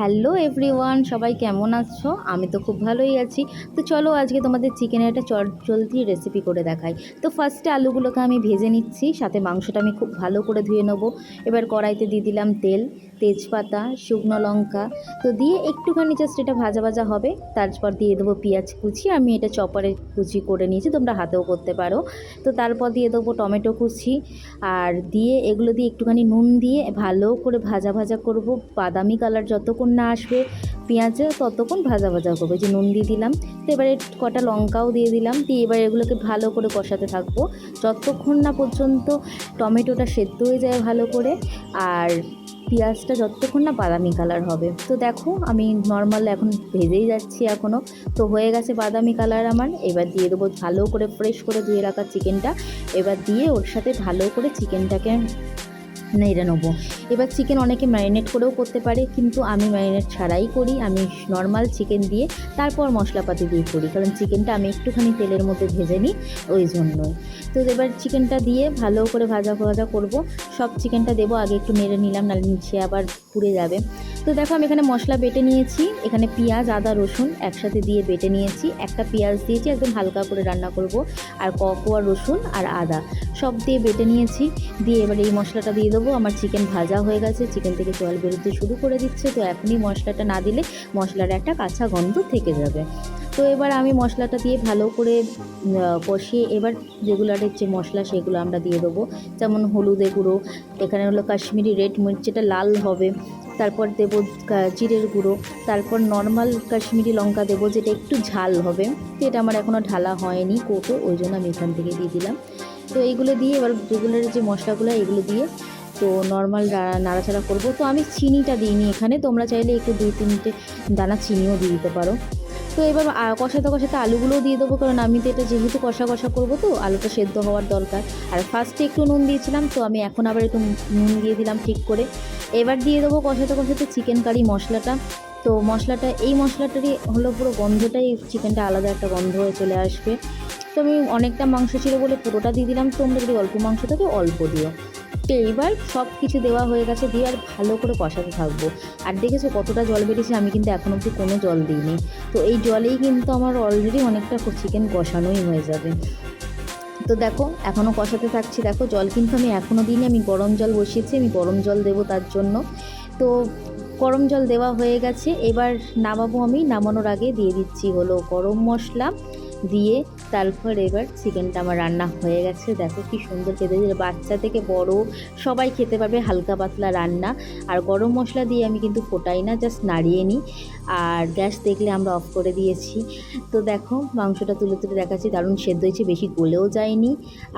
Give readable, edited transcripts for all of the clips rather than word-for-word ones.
Hello everyone, সবাই কেমন আছো? আমি তো খুব ভালোই আছি। তো চলো আজকে তোমাদের চিকেনের একটা চটজলদি রেসিপি করে দেখাই। তো ফার্স্টে আলুগুলোকে আমি ভেজে নিচ্ছি, সাথে মাংসটা আমি খুব ভালো করে ধুয়ে নেবো। এবার কড়াইতে দিয়ে দিলাম তেল, তেজপাতা, শুকনো লঙ্কা। তো দিয়ে একটুখানি জাস্ট এটা ভাজা ভাজা হবে। তারপর দিয়ে দেবো পেঁয়াজ কুচি, আমি এটা চপারে কুচি করে নিয়েছি, তোমরা হাতেও করতে পারো। তো তারপর দিয়ে দেবো টমেটো কুচি, আর দিয়ে এগুলো দিয়ে একটুখানি নুন দিয়ে ভালো করে ভাজা ভাজা করব। বাদামি কালার যতক্ষণ না আসবে পেঁয়াজে ততক্ষণ ভাজা ভাজা করবো। যে নুন দিয়ে দিলাম, তো এবারে কটা লঙ্কাও দিয়ে দিলাম, দিয়ে এবার এগুলোকে ভালো করে কষাতে থাকবো যতক্ষণ না পর্যন্ত টমেটোটা সেদ্ধ হয়ে যায় ভালো করে, আর পেঁয়াজটা যতক্ষণ না বাদামি কালার হবে। তো দেখো আমি নর্মাল এখন ভেজেই যাচ্ছি এখনও। তো হয়ে গেছে বাদামি কালার আমার। এবার দিয়ে দেবো ভালো করে ফ্রেশ করে ধুয়ে রাখা চিকেনটা। এবার দিয়ে ওর সাথে ভালো করে চিকেনটাকে নেড়ে নেবো। এবার চিকেন অনেকে ম্যারিনেট করেও করতে পারে, কিন্তু আমি ম্যারিনেট ছাড়াই করি। আমি নর্মাল চিকেন দিয়ে তারপর মশলাপাতি দিয়ে করি, কারণ চিকেনটা আমি একটুখানি তেলের মধ্যে ভেজে নিই, ওই জন্যই। তো এবার চিকেনটা দিয়ে ভালো করে ভাজা ভাজা করব। সব চিকেনটা দেবো, আগে একটু নেড়ে নিলাম, নাহলে নিচে আবার পুড়ে যাবে। তো দেখো আমি এখানে মশলা বেটে নিয়েছি, এখানে পেঁয়াজ আদা রসুন একসাথে দিয়ে বেটে নিয়েছি। একটা পেঁয়াজ দিয়েছি, একদম হালকা করে রান্না করব, আর কোয়া রসুন আর আদা সব দিয়ে বেটে নিয়েছি। দিয়ে এবার এই মশলাটা দিয়ে দেবো। আমার চিকেন ভাজা হয়ে গেছে, চিকেন থেকে জল বেরোতে শুরু করে দিচ্ছে। তো এখনই মশলাটা না দিলে মশলার একটা কাঁচা গন্ধ থেকে যাবে। তো এবার আমি মশলাটা দিয়ে ভালো করে কষিয়ে এবার রেগুলারের যে মশলা সেগুলো আমরা দিয়ে দেবো। যেমন হলুদে গুঁড়ো, এখানে হলো কাশ্মীরি রেড মির্চ যেটা লাল হবে, তারপর দেবো জিরের গুঁড়ো, তারপর নর্মাল কাশ্মীরি লঙ্কা দেবো যেটা একটু ঝাল হবে। তো এটা আমার এখনও ঢালা হয়নি কোটো, ওই জন্য আমি এখান থেকে দিয়ে দিলাম। তো এইগুলো দিয়ে এবার রেগুলার যে মশলাগুলো এগুলো দিয়ে তো নর্মাল নাড়াচাড়া করব। তো আমি চিনিটা দিইনি এখানে, তোমরা চাইলে একটু 2-3টে দানা চিনিও দিয়ে দিতে পারো। তো এবার কষাতে কষাতে আলুগুলোও দিয়ে দেবো, কারণ আমি তো এটা যেহেতু কষা কষা করবো, তো আলুটা সেদ্ধ হওয়ার দরকার। আর ফার্স্টে একটু নুন দিয়েছিলাম, তো আমি এখন আবার একটু নুন দিয়ে দিলাম ঠিক করে। এবার দিয়ে দেবো কষাতে কষাতে চিকেন কারি মশলাটা। তো মশলাটা, এই মশলাটারই হলো পুরো গন্ধটাই, চিকেনটা আলাদা একটা গন্ধ হয়ে চলে আসবে। তো আমি অনেকটা মাংস ছিল বলে পুরোটা দিয়ে দিলাম, তোমরা যদি অল্প মাংস থাকে অল্প দিও। তো এইবার সব কিছু দেওয়া হয়ে গেছে, দিয়ে আর ভালো করে কষাতে থাকবো। আর দেখেছো কতটা জল বেরিয়েছে, আমি কিন্তু এখন অবধি কোনো জল দিইনি। তো এই জলেই কিন্তু আমার অলরেডি অনেকটা চিকেন কষানোই হয়ে যাবে। তো দেখো এখনও কষাতে থাকছি, দেখো জল কিন্তু আমি এখনও দিইনি, আমি গরম জল বসিয়েছি, আমি গরম জল দেবো তার জন্য। তো গরম জল দেওয়া হয়ে গেছে, এবার নামাবো। আমি নামানোর আগে দিয়ে দিচ্ছি হলো গরম মশলা, দিয়ে তারপর এবার চিকেনটা আমার রান্না হয়ে গেছে। দেখো কি সুন্দর খেতে, বাচ্চা থেকে বড় সবাই খেতে পারবে, হালকা পাতলা রান্না। আর গরম মশলা দিয়ে আমি কিন্তু ফোটাই না, জাস্ট নাড়িয়ে নিই। আর গ্যাস দেখলে আমরা অফ করে দিয়েছি। তো দেখো মাংসটা তুলে তুলে দেখাচ্ছি, দারুণ সেদ্ধ হয়েছে, বেশি গলেও যায়নি।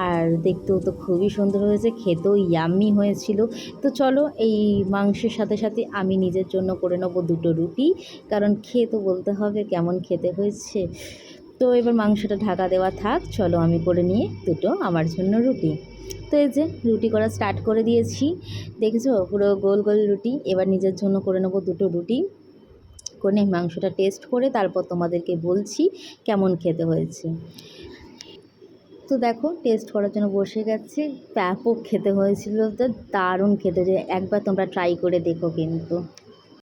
আর দেখতেও তো খুবই সুন্দর হয়েছে, খেতেও ইয়াম্মি হয়েছিল। তো চলো এই মাংসের সাথে সাথে আমি নিজের জন্য করে নেবো 2টো রুটি, কারণ খেয়ে তো বলতে হবে কেমন খেতে হয়েছে। তো এবার মাংসটা ঢাকা দেওয়া থাক, চলো আমি করে নিয়ে 2টো আমার জন্য রুটি। তো এই যে রুটি করা স্টার্ট করে দিয়েছি, দেখেছো পুরো গোল গোল রুটি। এবার নিজের জন্য করে নেবো 2টো রুটি, করে মাংসটা টেস্ট করে তারপর তোমাদেরকে বলছি কেমন খেতে হয়েছে। তো দেখো টেস্ট করার জন্য বসে গেছে, ব্যাপক খেতে হয়েছিল, তো দারুণ খেতে, যে একবার তোমরা ট্রাই করে দেখো কিন্তু।